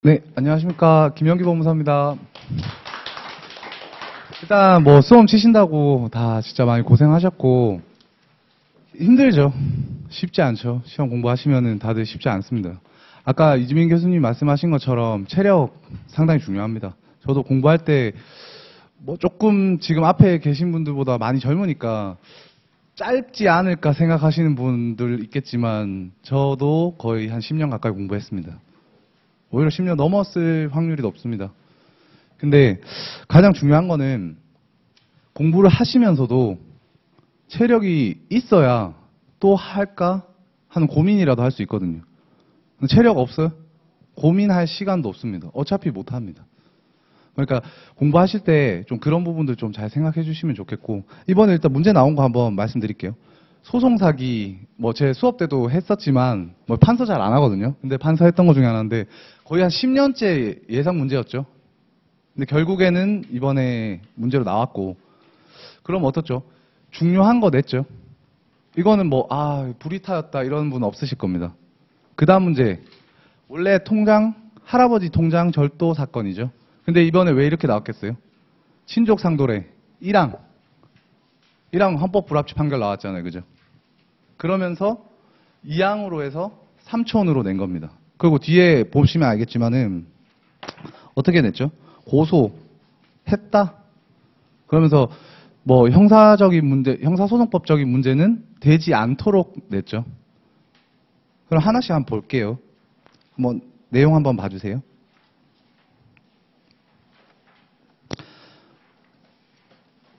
네, 안녕하십니까. 김영기 법무사입니다. 일단 뭐 수험 치신다고 다 진짜 많이 고생하셨고 힘들죠. 쉽지 않죠. 시험 공부하시면은 다들 쉽지 않습니다. 아까 이지민 교수님 말씀하신 것처럼 체력 상당히 중요합니다. 저도 공부할 때 뭐 조금 지금 앞에 계신 분들보다 많이 젊으니까 짧지 않을까 생각하시는 분들 있겠지만 저도 거의 한 10년 가까이 공부했습니다. 오히려 10년 넘었을 확률이 높습니다. 근데 가장 중요한 거는 공부를 하시면서도 체력이 있어야 또 할까 하는 고민이라도 할 수 있거든요. 체력 없어요? 고민할 시간도 없습니다. 어차피 못 합니다. 그러니까 공부하실 때 좀 그런 부분들 좀 잘 생각해 주시면 좋겠고, 이번에 일단 문제 나온 거 한번 말씀드릴게요. 소송 사기, 뭐 제 수업 때도 했었지만 뭐 판서 잘 안 하거든요. 근데 판서 했던 거 중에 하나인데 거의 한 10년째 예상 문제였죠. 근데 결국에는 이번에 문제로 나왔고, 그럼 어떻죠? 중요한 거 냈죠. 이거는 뭐 불이 타였다 이런 분 없으실 겁니다. 그 다음 문제, 원래 통장, 할아버지 통장 절도 사건이죠. 근데 이번에 왜 이렇게 나왔겠어요? 친족 상도례 1항 헌법 불합치 판결 나왔잖아요. 그죠? 그러면서 2항으로 해서 3촌으로 낸 겁니다. 그리고 뒤에 보시면 알겠지만은 어떻게 냈죠? 고소했다. 그러면서 뭐 형사적인 문제, 형사소송법적인 문제는 되지 않도록 냈죠. 그럼 하나씩 한번 볼게요. 한번 내용 한번 봐주세요.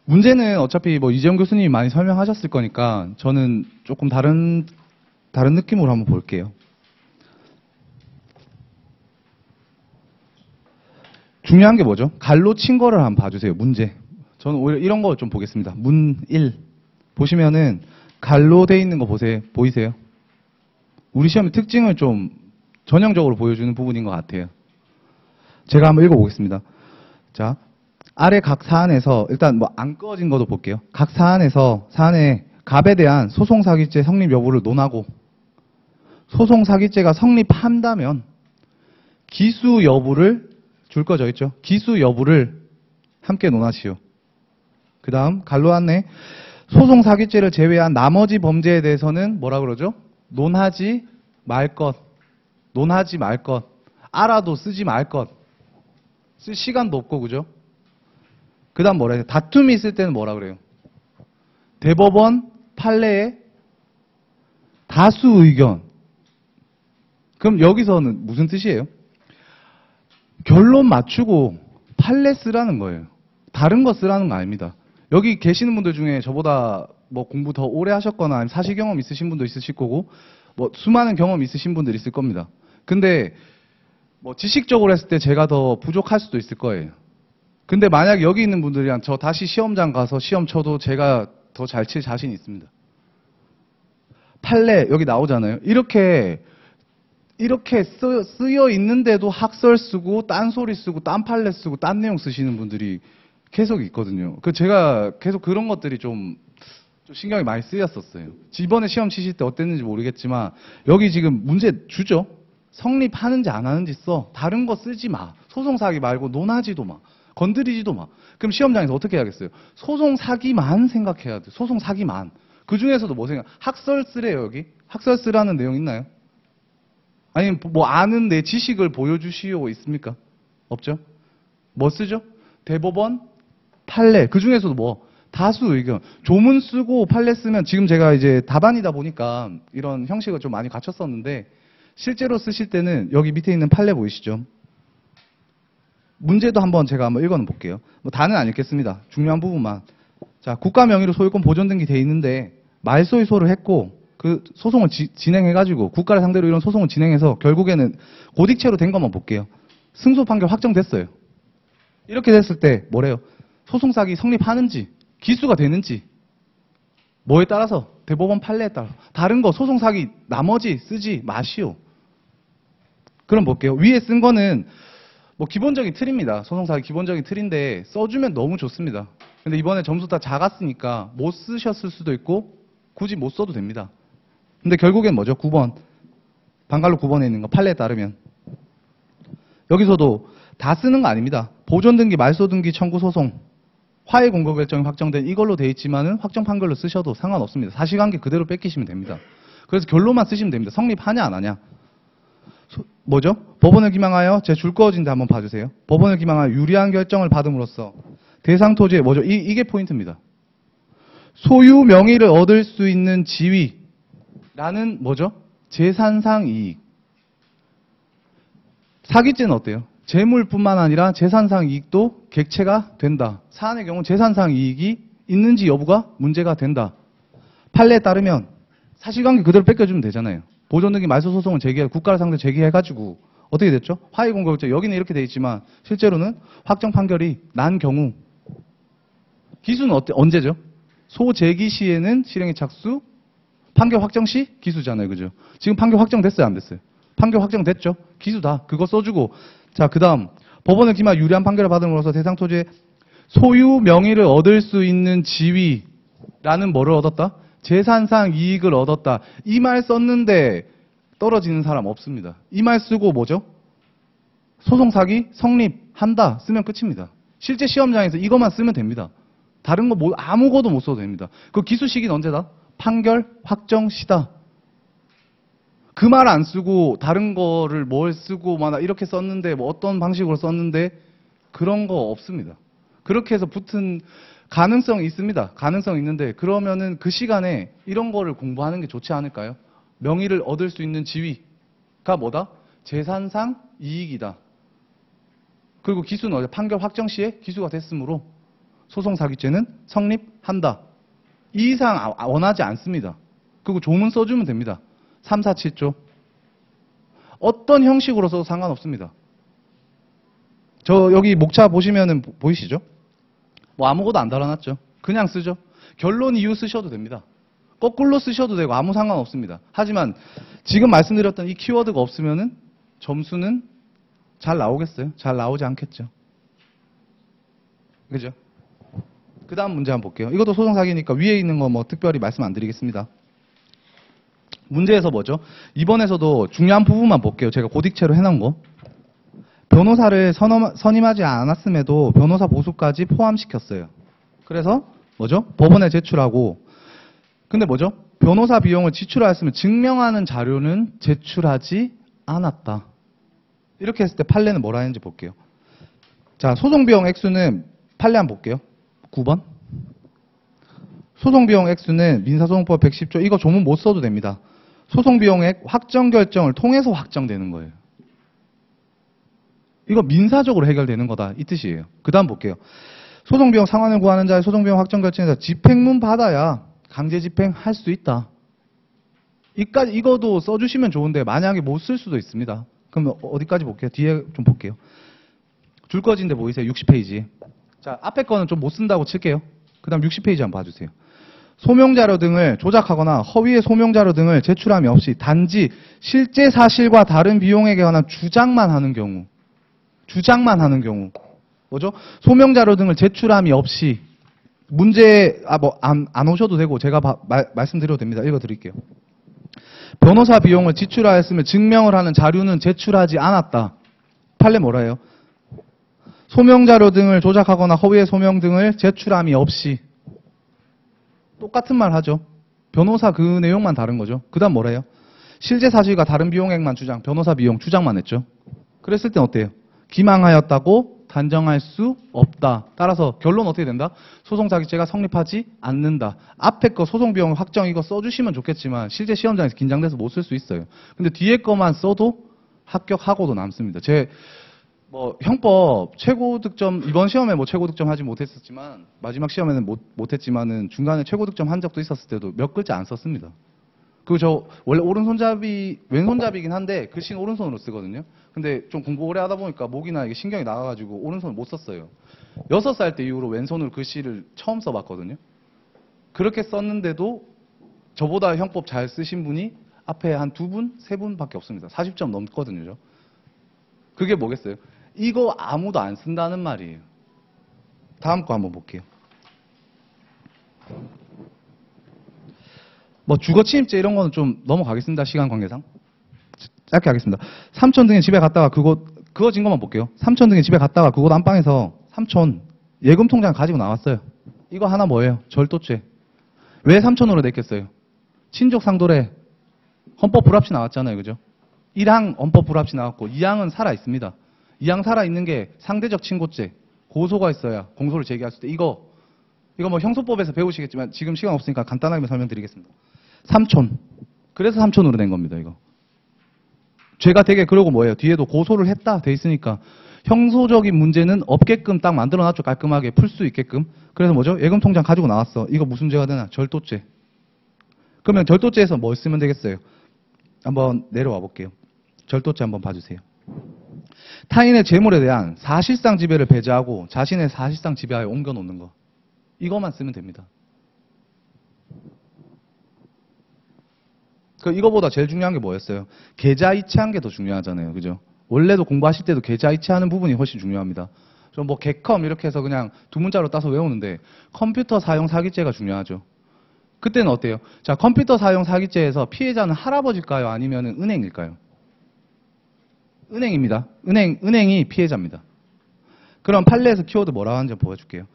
문제는 어차피 뭐 이재용 교수님이 많이 설명하셨을 거니까 저는 조금 다른 느낌으로 한번 볼게요. 중요한 게 뭐죠? 갈로 친 거를 한번 봐주세요. 문제. 저는 오히려 이런 거 좀 보겠습니다. 문 1. 보시면은 갈로 돼 있는 거 보이세요? 우리 시험의 특징을 좀 전형적으로 보여주는 부분인 것 같아요. 제가 한번 읽어보겠습니다. 자, 아래 각 사안에서 일단 뭐 안 꺼진 것도 볼게요. 각 사안에서 사안의 갑에 대한 소송사기죄 성립 여부를 논하고 소송사기죄가 성립한다면 기수 여부를 줄 거 적있죠. 기수 여부를 함께 논하시오. 그 다음 갈로 안내 소송사기죄를 제외한 나머지 범죄에 대해서는 뭐라 그러죠? 논하지 말 것. 논하지 말 것. 알아도 쓰지 말 것. 쓸 시간도 없고 그죠? 그 다음 뭐라 해요? 다툼이 있을 때는 뭐라 그래요? 대법원 판례에 다수 의견. 그럼 여기서는 무슨 뜻이에요? 결론 맞추고 판례 쓰라는 거예요. 다른 거 쓰라는 거 아닙니다. 여기 계시는 분들 중에 저보다 뭐 공부 더 오래 하셨거나 아니면 사실 경험 있으신 분도 있으실 거고 뭐 수많은 경험 있으신 분들 있을 겁니다. 근데 뭐 지식적으로 했을 때 제가 더 부족할 수도 있을 거예요. 근데 만약 여기 있는 분들이랑 저 다시 시험장 가서 시험 쳐도 제가 더 잘 칠 자신 있습니다. 판례 여기 나오잖아요. 이렇게 쓰여 있는데도 학설 쓰고 딴소리 쓰고 딴 판례 쓰고 딴 내용 쓰시는 분들이 계속 있거든요. 제가 계속 그런 것들이 좀 신경이 많이 쓰였었어요. 이번에 시험 치실 때 어땠는지 모르겠지만 여기 지금 문제 주죠. 성립하는지 안 하는지 써. 다른 거 쓰지 마. 소송 사기 말고 논하지도 마. 건드리지도 마. 그럼 시험장에서 어떻게 해야겠어요? 소송 사기만 생각해야 돼. 소송 사기만. 그 중에서도 뭐 학설 쓰래요, 여기? 학설 쓰라는 내용 있나요? 아니면 뭐 아는 내 지식을 보여주시오 있습니까? 없죠? 뭐 쓰죠? 대법원 판례. 그 중에서도 뭐 다수 의견. 조문 쓰고 판례 쓰면 지금 제가 이제 답안이다 보니까 이런 형식을 좀 많이 갖췄었는데 실제로 쓰실 때는 여기 밑에 있는 판례 보이시죠? 문제도 한번 제가 한번 읽어는 볼게요. 뭐 다는 안 읽겠습니다. 중요한 부분만. 자, 국가 명의로 소유권 보존 등기 돼 있는데 말소유소를 했고 그 소송을 진행해가지고 국가를 상대로 이런 소송을 진행해서 결국에는 고딕체로 된 것만 볼게요. 승소 판결 확정됐어요. 이렇게 됐을 때 뭐래요? 소송 사기 성립하는지 기수가 되는지 뭐에 따라서 대법원 판례에 따라 다른 거 소송 사기 나머지 쓰지 마시오. 그럼 볼게요. 위에 쓴 거는 뭐 기본적인 틀입니다. 소송사기 기본적인 틀인데 써주면 너무 좋습니다. 근데 이번에 점수 다 작았으니까 못 쓰셨을 수도 있고 굳이 못 써도 됩니다. 근데 결국엔 뭐죠? 9번. 방갈로 9번에 있는 거 판례에 따르면 여기서도 다 쓰는 거 아닙니다. 보존 등기, 말소 등기, 청구 소송, 화해 공고 결정이 확정된 이걸로 돼 있지만은 확정 판결로 쓰셔도 상관없습니다. 사실관계 그대로 뺏기시면 됩니다. 그래서 결론만 쓰시면 됩니다. 성립하냐 안 하냐. 뭐죠? 법원을 기망하여 제 줄 거어진데 한번 봐주세요. 법원을 기망하여 유리한 결정을 받음으로써 대상 토지의 뭐죠? 이게 포인트입니다. 소유 명의를 얻을 수 있는 지위라는 뭐죠? 재산상 이익. 사기죄는 어때요? 재물뿐만 아니라 재산상 이익도 객체가 된다. 사안의 경우 재산상 이익이 있는지 여부가 문제가 된다. 판례에 따르면 사실관계 그대로 뺏겨주면 되잖아요. 보존 등기 말소 소송을 국가를 상대로 제기해가지고 어떻게 됐죠? 화해 공고 결정 여기는 이렇게 돼 있지만 실제로는 확정 판결이 난 경우 기수는 언제죠? 소제기 시에는 실행에 착수, 판결 확정 시 기수잖아요, 그죠? 지금 판결 확정됐어요, 안 됐어요? 판결 확정됐죠? 기수다. 그거 써주고. 자, 그 다음 법원을 기망 유리한 판결을 받음으로써 대상 토지의 소유 명의를 얻을 수 있는 지위라는 뭐를 얻었다? 재산상 이익을 얻었다. 이 말 썼는데 떨어지는 사람 없습니다. 이 말 쓰고 뭐죠? 소송 사기 성립한다 쓰면 끝입니다. 실제 시험장에서 이것만 쓰면 됩니다. 다른 거 아무것도 못 써도 됩니다. 그 기수 시기는 언제다? 판결 확정 시다. 그 말 안 쓰고 다른 거를 뭘 쓰고 막 이렇게 썼는데 뭐 어떤 방식으로 썼는데 그런 거 없습니다. 그렇게 해서 붙은 가능성이 있습니다. 가능성 있는데 그러면은 그 시간에 이런 거를 공부하는 게 좋지 않을까요? 명의를 얻을 수 있는 지위가 뭐다? 재산상 이익이다. 그리고 기수는 어제 판결 확정 시에 기수가 됐으므로 소송사기죄는 성립한다. 이 이상 원하지 않습니다. 그리고 조문 써주면 됩니다. 3, 4, 7조. 어떤 형식으로 써도 상관없습니다. 저 여기 목차 보시면은 보이시죠? 뭐 아무것도 안 달아놨죠. 그냥 쓰죠. 결론 이유 쓰셔도 됩니다. 거꾸로 쓰셔도 되고 아무 상관없습니다. 하지만 지금 말씀드렸던 이 키워드가 없으면은 점수는 잘 나오겠어요? 잘 나오지 않겠죠. 그죠? 그 다음 문제 한번 볼게요. 이것도 소송사기니까 위에 있는 거 뭐 특별히 말씀 안 드리겠습니다. 문제에서 뭐죠? 이번에서도 중요한 부분만 볼게요. 제가 고딕체로 해놓은 거. 변호사를 선임하지 않았음에도 변호사 보수까지 포함시켰어요. 그래서 뭐죠? 법원에 제출하고 근데 뭐죠? 변호사 비용을 지출하였으면 증명하는 자료는 제출하지 않았다. 이렇게 했을 때 판례는 뭐라 했는지 볼게요. 자, 소송비용 액수는 판례 한번 볼게요. 9번. 소송비용 액수는 민사소송법 110조 이거 조문 못 써도 됩니다. 소송비용액 확정 결정을 통해서 확정되는 거예요. 이거 민사적으로 해결되는 거다 이 뜻이에요. 그 다음 볼게요. 소송비용 상환을 구하는 자의 소송비용 확정 결정에서 집행문 받아야 강제 집행할 수 있다. 이거도 써주시면 좋은데 만약에 못 쓸 수도 있습니다. 그럼 어디까지 볼게요? 뒤에 좀 볼게요. 줄 거진데 보이세요? 60페이지. 자, 앞에 거는 좀 못 쓴다고 칠게요. 그 다음 60페이지 한번 봐주세요. 소명자료 등을 조작하거나 허위의 소명자료 등을 제출함이 없이 단지 실제 사실과 다른 비용액에 관한 주장만 하는 경우 뭐죠? 소명자료 등을 제출함이 없이 문제 안 오셔도 되고 제가 말씀드려도 됩니다. 읽어드릴게요. 변호사 비용을 지출하였으면 증명을 하는 자료는 제출하지 않았다. 판례 뭐라 해요? 소명자료 등을 조작하거나 허위의 소명 등을 제출함이 없이 똑같은 말 하죠. 변호사 그 내용만 다른 거죠. 그 다음 뭐라 해요? 실제 사실과 다른 비용액만 주장, 변호사 비용 주장만 했죠. 그랬을 땐 어때요? 기망하였다고 단정할 수 없다. 따라서 결론 어떻게 된다? 소송사기죄가 성립하지 않는다. 앞에 거 소송비용 확정 이거 써주시면 좋겠지만 실제 시험장에서 긴장돼서 못 쓸 수 있어요. 근데 뒤에 거만 써도 합격하고도 남습니다. 형법 최고 득점 이번 시험에 뭐 최고 득점 하지 못했었지만 마지막 시험에는 못했지만은 중간에 최고 득점 한 적도 있었을 때도 몇 글자 안 썼습니다. 그리고 저 원래 왼손잡이긴 한데 글씨는 오른손으로 쓰거든요. 근데 좀 공부 오래 하다 보니까 목이나 이게 신경이 나가가지고 오른손을 못 썼어요. 6살 때 이후로 왼손으로 글씨를 처음 써봤거든요. 그렇게 썼는데도 저보다 형법 잘 쓰신 분이 앞에 한 2분, 3분밖에 없습니다. 40점 넘거든요. 그게 뭐겠어요? 이거 아무도 안 쓴다는 말이에요. 다음 거 한번 볼게요. 뭐 주거침입죄 이런 거는 좀 넘어가겠습니다. 시간 관계상. 짧게 하겠습니다. 삼촌 등이 집에 갔다가 그 그거 증거만 볼게요. 삼촌 등이 집에 갔다가 그곳 안방에서 삼촌 예금 통장 가지고 나왔어요. 이거 하나 뭐예요? 절도죄. 왜 삼촌으로 냈겠어요? 친족 상도례 헌법 불합치 나왔잖아요. 그죠? 1항 헌법 불합치 나왔고 2항은 살아 있습니다. 2항 살아 있는 게 상대적 친고죄. 고소가 있어야 공소를 제기할 수 있다. 이거 뭐 형소법에서 배우시겠지만 지금 시간 없으니까 간단하게 설명드리겠습니다. 삼촌. 그래서 삼촌으로 낸 겁니다. 이거. 죄가 되게 그러고 뭐예요? 뒤에도 고소를 했다 돼 있으니까 형소적인 문제는 없게끔 딱 만들어놨죠. 깔끔하게 풀 수 있게끔. 그래서 뭐죠? 예금 통장 가지고 나왔어. 이거 무슨 죄가 되나? 절도죄. 그러면 절도죄에서 뭐 쓰면 되겠어요? 한번 내려와 볼게요. 절도죄 한번 봐주세요. 타인의 재물에 대한 사실상 지배를 배제하고 자신의 사실상 지배하에 옮겨놓는 거. 이거만 쓰면 됩니다. 이거보다 제일 중요한 게 뭐였어요? 계좌이체한 게 더 중요하잖아요. 그죠? 원래도 공부하실 때도 계좌이체하는 부분이 훨씬 중요합니다. 좀 뭐 개컴 이렇게 해서 그냥 두 문자로 따서 외우는데 컴퓨터 사용 사기죄가 중요하죠. 그때는 어때요? 자, 컴퓨터 사용 사기죄에서 피해자는 할아버지일까요? 아니면 은행일까요? 은행입니다. 은행이 피해자입니다. 그럼 판례에서 키워드 뭐라고 하는지 보여줄게요.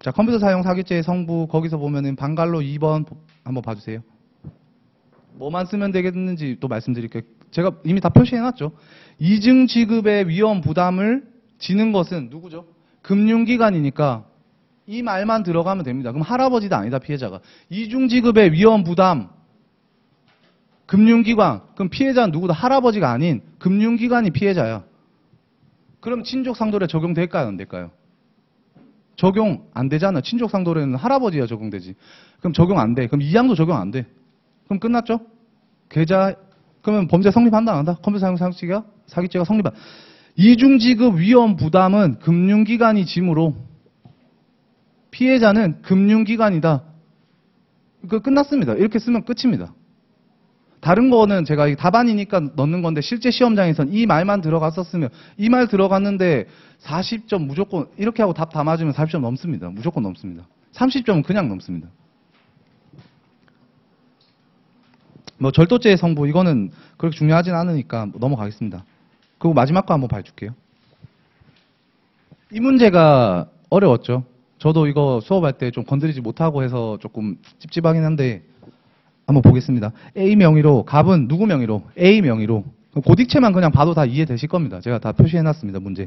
자, 컴퓨터 사용 사기죄의 성부 거기서 보면은 방갈로 2번 한번 봐주세요. 뭐만 쓰면 되겠는지 또 말씀드릴게요. 제가 이미 다 표시해놨죠. 이중 지급의 위험 부담을 지는 것은 누구죠? 금융기관이니까 이 말만 들어가면 됩니다. 그럼 할아버지도 아니다 피해자가. 이중 지급의 위험 부담 금융기관. 그럼 피해자는 누구다? 할아버지가 아닌 금융기관이 피해자야. 그럼 친족상도례 적용될까요? 안 될까요? 적용 안 되잖아. 친족상도례는 할아버지야 적용되지. 그럼 적용 안 돼. 그럼 2항도 적용 안 돼. 그럼 끝났죠? 그러면 범죄 성립한다 안 한다? 컴퓨터 사용 사기죄가 성립한다. 이중지급 위험 부담은 금융기관이 지므로 피해자는 금융기관이다. 끝났습니다. 이렇게 쓰면 끝입니다. 다른 거는 제가 답안이니까 넣는 건데 실제 시험장에선 이 말만 들어갔었으면 이 말 들어갔는데 40점 무조건 이렇게 하고 답 다 맞으면 40점 넘습니다. 무조건 넘습니다. 30점은 그냥 넘습니다. 뭐 절도죄의 성부 이거는 그렇게 중요하진 않으니까 넘어가겠습니다. 그리고 마지막 거 한번 봐줄게요. 이 문제가 어려웠죠. 저도 이거 수업할 때 좀 건드리지 못하고 해서 조금 찝찝하긴 한데 한번 보겠습니다. A 명의로 갑은 누구 명의로? A 명의로. 고딕체만 그냥 봐도 다 이해되실 겁니다. 제가 다 표시해놨습니다. 문제.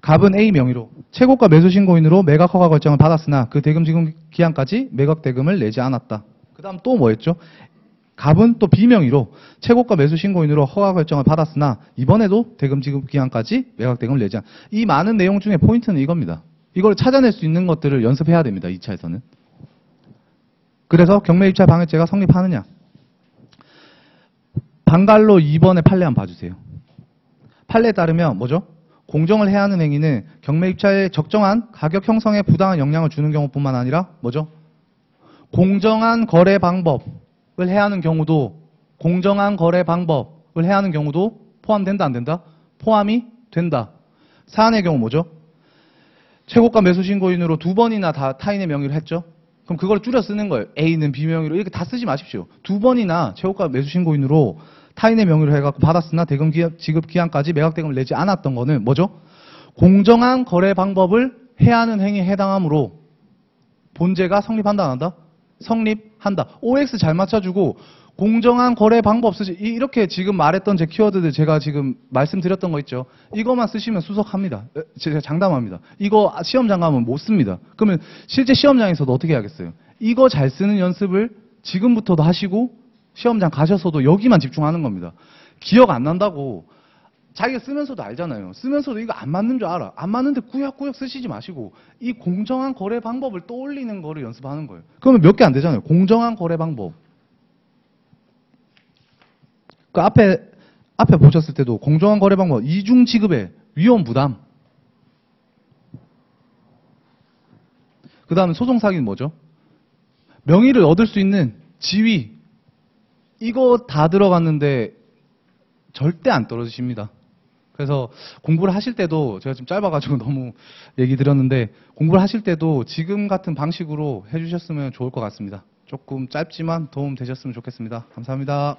갑은 A 명의로 최고가 매수 신고인으로 매각 허가 결정을 받았으나 그 대금 지급 기한까지 매각 대금을 내지 않았다. 그 다음 또 뭐였죠? 갑은 또 B 명의로 최고가 매수 신고인으로 허가 결정을 받았으나 이번에도 대금 지급 기한까지 매각 대금을 내지 않았다. 이 많은 내용 중에 포인트는 이겁니다. 이걸 찾아낼 수 있는 것들을 연습해야 됩니다. 2차에서는. 그래서 경매 입찰 방해죄가 성립하느냐. 방갈로 2번의 판례 한번 봐주세요. 판례에 따르면 뭐죠? 공정을 해야 하는 행위는 경매 입찰에 적정한 가격 형성에 부당한 영향을 주는 경우뿐만 아니라 뭐죠? 공정한 거래 방법을 해야 하는 경우도 포함된다 안 된다? 포함이 된다. 사안의 경우 뭐죠? 최고가 매수 신고인으로 2번이나 다 타인의 명의로 했죠? 그럼 그걸 줄여 쓰는 거예요. A는 B 명의로 이렇게 다 쓰지 마십시오. 2번이나 최고가 매수 신고인으로 타인의 명의로 해갖고 받았으나 대금 지급 기한까지 매각 대금을 내지 않았던 거는 뭐죠? 공정한 거래 방법을 해야 하는 행위에 해당하므로 본죄가 성립한다 안 한다? 성립한다. OX 잘 맞춰주고 공정한 거래 방법 쓰지. 이렇게 지금 말했던 제 키워드들 제가 지금 말씀드렸던 거 있죠. 이거만 쓰시면 수석합니다. 제가 장담합니다. 이거 시험장 가면 못 씁니다. 그러면 실제 시험장에서도 어떻게 해야겠어요? 이거 잘 쓰는 연습을 지금부터도 하시고 시험장 가셔서도 여기만 집중하는 겁니다. 기억 안 난다고 자기가 쓰면서도 알잖아요. 쓰면서도 이거 안 맞는 줄 알아. 안 맞는데 꾸역꾸역 쓰시지 마시고 이 공정한 거래 방법을 떠올리는 거를 연습하는 거예요. 그러면 몇 개 안 되잖아요. 공정한 거래 방법. 그 앞에 보셨을 때도 공정한 거래 방법, 이중 지급의 위험 부담. 그 다음에 소송 사기는 뭐죠? 명의를 얻을 수 있는 지위. 이거 다 들어갔는데 절대 안 떨어지십니다. 그래서 공부를 하실 때도 제가 좀 짧아가지고 너무 얘기 드렸는데 공부를 하실 때도 지금 같은 방식으로 해주셨으면 좋을 것 같습니다. 조금 짧지만 도움 되셨으면 좋겠습니다. 감사합니다.